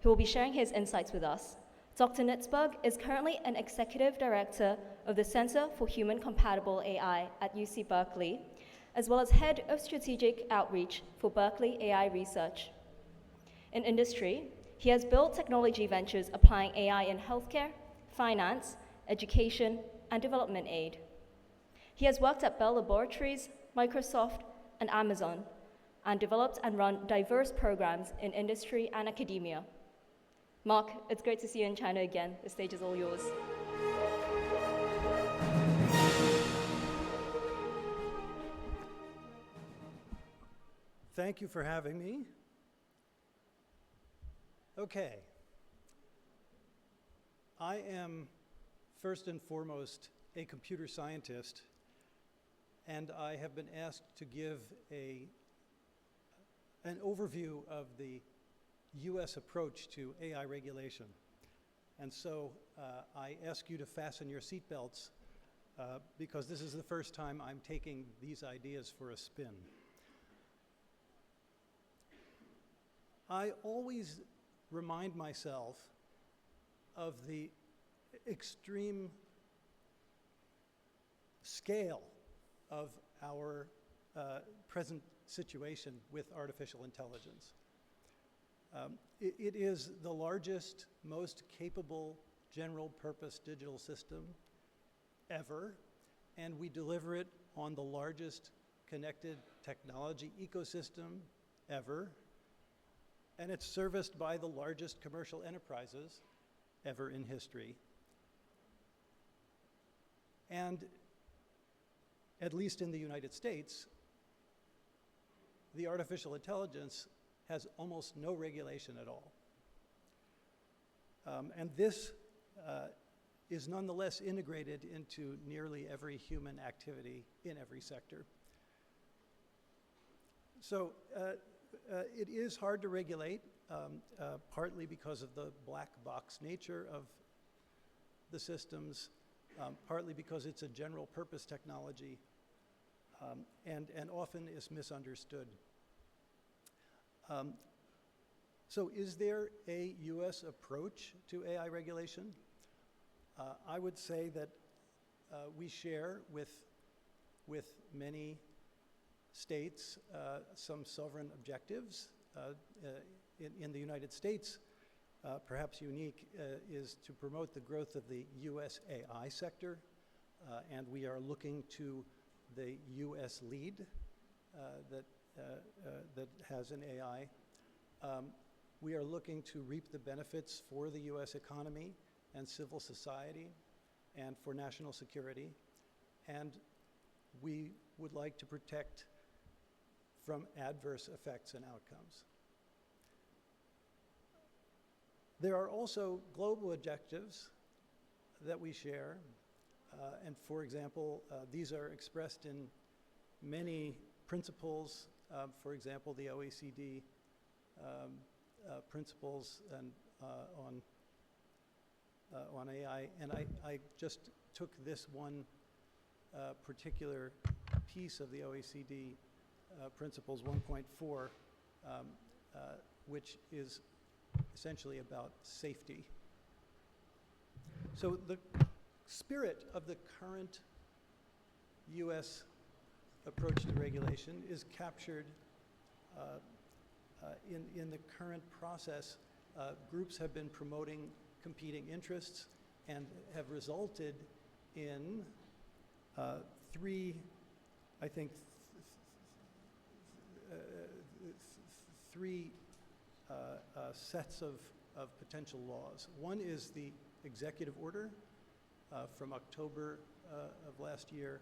who will be sharing his insights with us. Dr. Nitzberg is currently an executive director of the Center for Human Compatible AI at UC Berkeley, as well as head of strategic outreach for Berkeley AI Research. In industry, he has built technology ventures applying AI in healthcare, finance, education, and development aid. He has worked at Bell Laboratories, Microsoft, and Amazon, and developed and run diverse programs in industry and academia. Mark, it's great to see you in China again. The stage is all yours. Thank you for having me. Okay. I am first and foremost a computer scientist, and I have been asked to give an overview of the US approach to AI regulation. And so I ask you to fasten your seatbelts because this is the first time I'm taking these ideas for a spin. I always remind myself of the extreme scale of our present situation with artificial intelligence. It is the largest, most capable general purpose digital system ever, and we deliver it on the largest connected technology ecosystem ever, and it's serviced by the largest commercial enterprises ever in history. And at least in the United States, the artificial intelligence has almost no regulation at all. And this is nonetheless integrated into nearly every human activity in every sector. So it is hard to regulate, partly because of the black box nature of the systems, partly because it's a general purpose technology, and often is misunderstood. So is there a US approach to AI regulation? I would say that we share with many states some sovereign objectives. In the United States, perhaps unique, is to promote the growth of the US AI sector, and we are looking to the US lead that has an AI. We are looking to reap the benefits for the US economy and civil society and for national security, and we would like to protect from adverse effects and outcomes. There are also global objectives that we share, and for example, these are expressed in many principles, for example, the OECD principles and on AI, and I just took this one particular piece of the OECD principles 1.4, which is essentially about safety. So the spirit of the current US approach to regulation is captured in the current process. Groups have been promoting competing interests and have resulted in three sets of potential laws. One is the executive order from October of last year,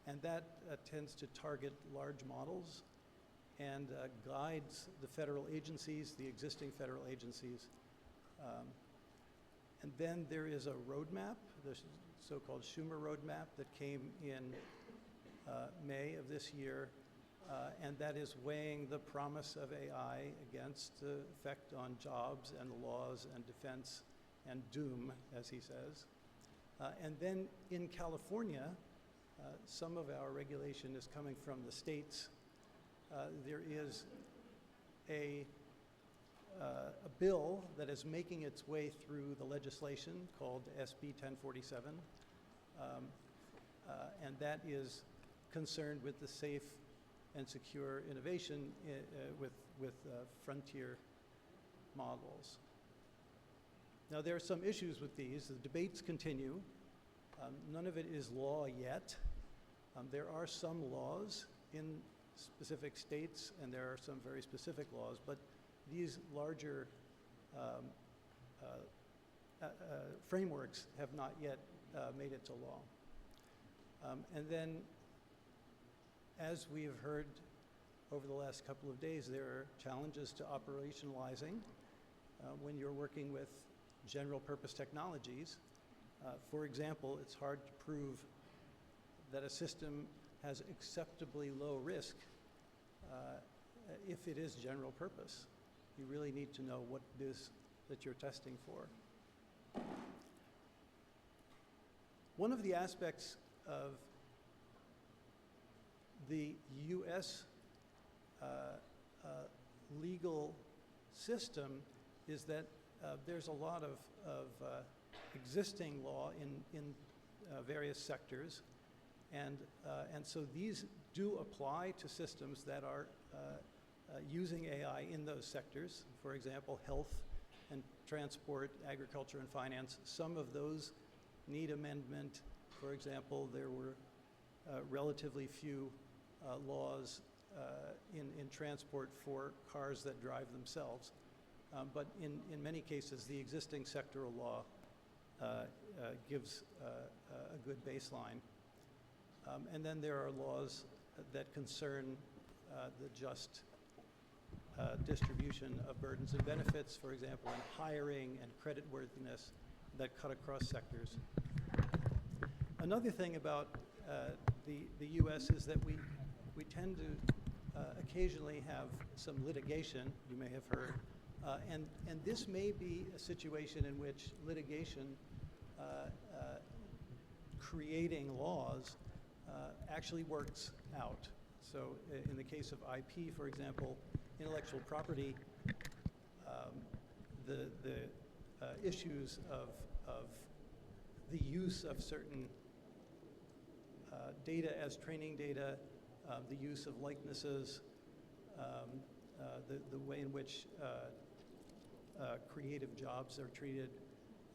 and that tends to target large models and guides the federal agencies, the existing federal agencies. And then there is a roadmap, the so-called Schumer roadmap that came in May of this year, and that is weighing the promise of AI against the effect on jobs and laws and defense and doom, as he says. And then in California, some of our regulation is coming from the states. There is a a bill that is making its way through the legislation called SB 1047, and that is concerned with the safe and secure innovation with frontier models. Now, there are some issues with these. The debates continue. None of it is law yet. There are some laws in specific states, and there are some very specific laws, but these larger frameworks have not yet made it to law. And then, as we have heard over the last couple of days, there are challenges to operationalizing when you're working with general purpose technologies. For example, it's hard to prove that a system has acceptably low risk if it is general purpose. You really need to know what it is that you're testing for. One of the aspects of the US legal system is that there's a lot of existing law in various sectors, and so these do apply to systems that are using AI in those sectors. For example, health and transport, agriculture and finance. Some of those need amendment. For example, there were relatively few laws in transport for cars that drive themselves. But in many cases, the existing sectoral law gives a good baseline. And then there are laws that concern the just distribution of burdens and benefits, for example, in hiring and creditworthiness that cut across sectors. Another thing about the US is that we tend to occasionally have some litigation, you may have heard, and this may be a situation in which litigation creating laws actually works out. So in the case of IP, for example, intellectual property, the issues of the use of certain data as training data, the use of likenesses, the way in which creative jobs are treated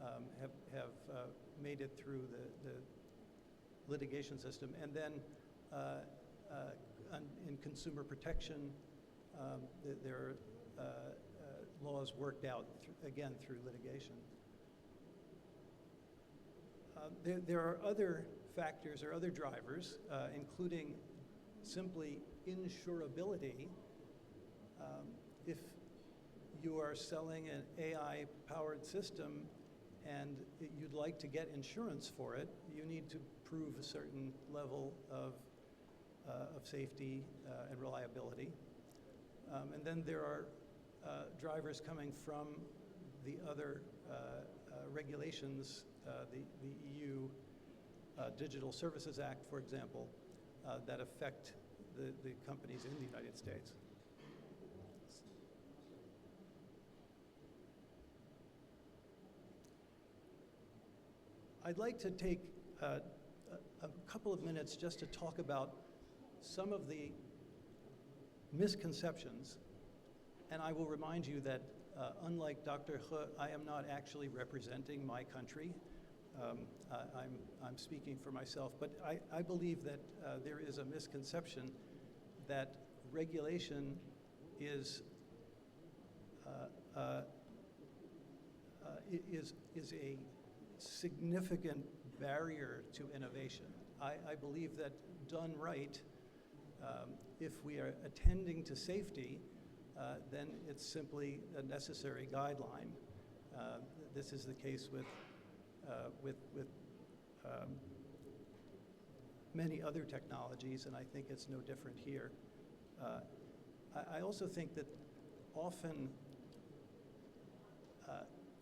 have made it through the litigation system. And then in consumer protection, there are laws worked out, again, through litigation. There are other factors or other drivers, including simply insurability. If you are selling an AI-powered system and you'd like to get insurance for it, you need to prove a certain level of safety and reliability. And then there are drivers coming from the other regulations, the EU Digital Services Act, for example, that affect the companies in the United States. I'd like to take a couple of minutes just to talk about some of the misconceptions, and I will remind you that unlike Dr. He, I am not actually representing my country. I'm speaking for myself, but I believe that there is a misconception that regulation is a significant barrier to innovation. I believe that done right, if we are attending to safety, then it's simply a necessary guideline. This is the case with many other technologies, and I think it's no different here. I also think that often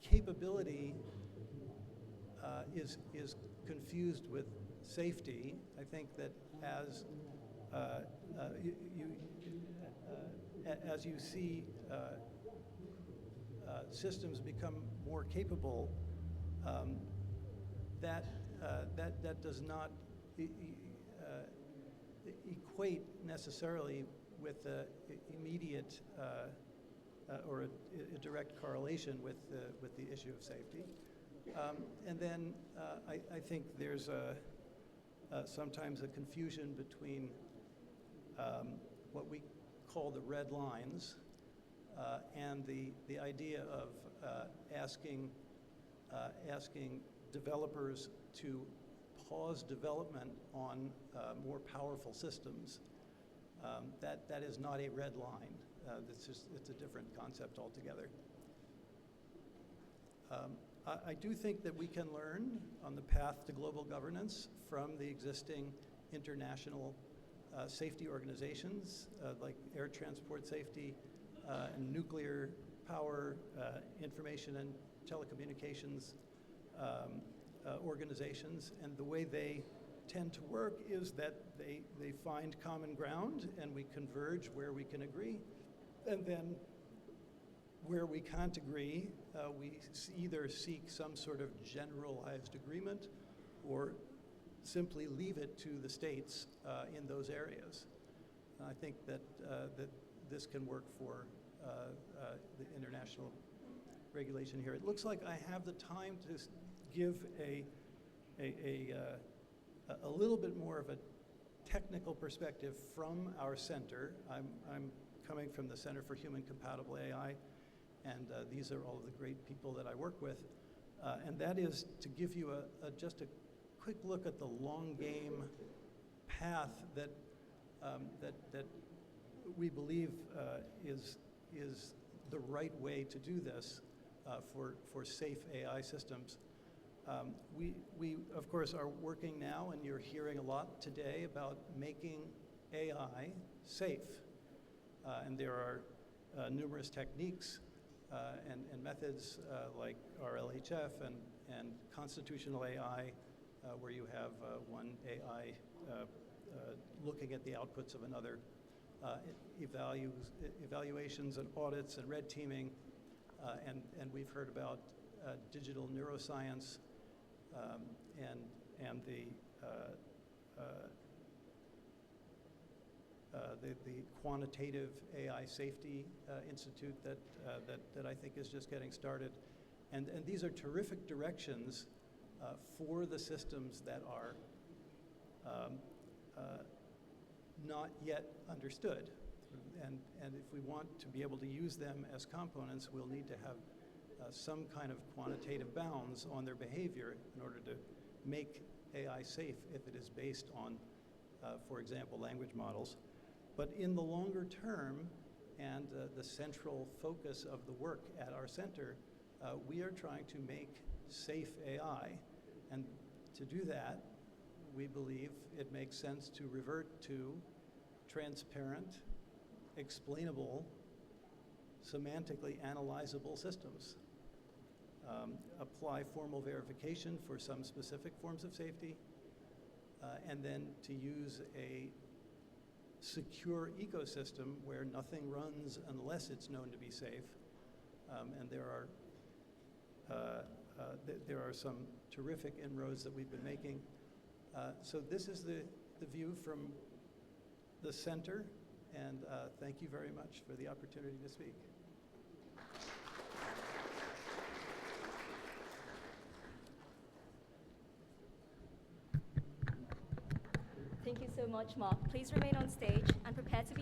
capability is confused with safety. I think that as you see systems become more capable, that does not equate necessarily with immediate or a direct correlation with the issue of safety. And then I think there's sometimes a confusion between what we call the red lines and the idea of asking developers to pause development on more powerful systems. That is not a red line. It's a different concept altogether. I do think that we can learn on the path to global governance from the existing international safety organizations like air transport safety and nuclear power, information and telecommunications organizations. And the way they tend to work is that they find common ground and we converge where we can agree. And then where we can't agree, we either seek some sort of generalized agreement or simply leave it to the states in those areas. And I think that this can work for the international regulation here. It looks like I have the time to give a little bit more of a technical perspective from our center. I'm coming from the Center for Human Compatible AI, and these are all of the great people that I work with. And that is to give you just a quick look at the long game path that we believe is the right way to do this for safe AI systems. We of course are working now, and you're hearing a lot today about making AI safe. And there are numerous techniques and methods like RLHF and constitutional AI, where you have one AI looking at the outputs of another, evaluations and audits and red teaming, and we've heard about digital neuroscience and the Quantitative AI Safety Institute that I think is just getting started. And these are terrific directions for the systems that are not yet understood. And if we want to be able to use them as components, we'll need to have some kind of quantitative bounds on their behavior in order to make AI safe if it is based on, for example, language models. But in the longer term, and the central focus of the work at our center, we are trying to make safe AI. And to do that, we believe it makes sense to revert to transparent, explainable, semantically analyzable systems. Apply formal verification for some specific forms of safety, and then to use a secure ecosystem where nothing runs unless it's known to be safe. And there are some terrific inroads that we've been making. So this is the view from the center, and thank you very much for the opportunity to speak. Thank you so much, Mark. Please remain on stage and prepare to be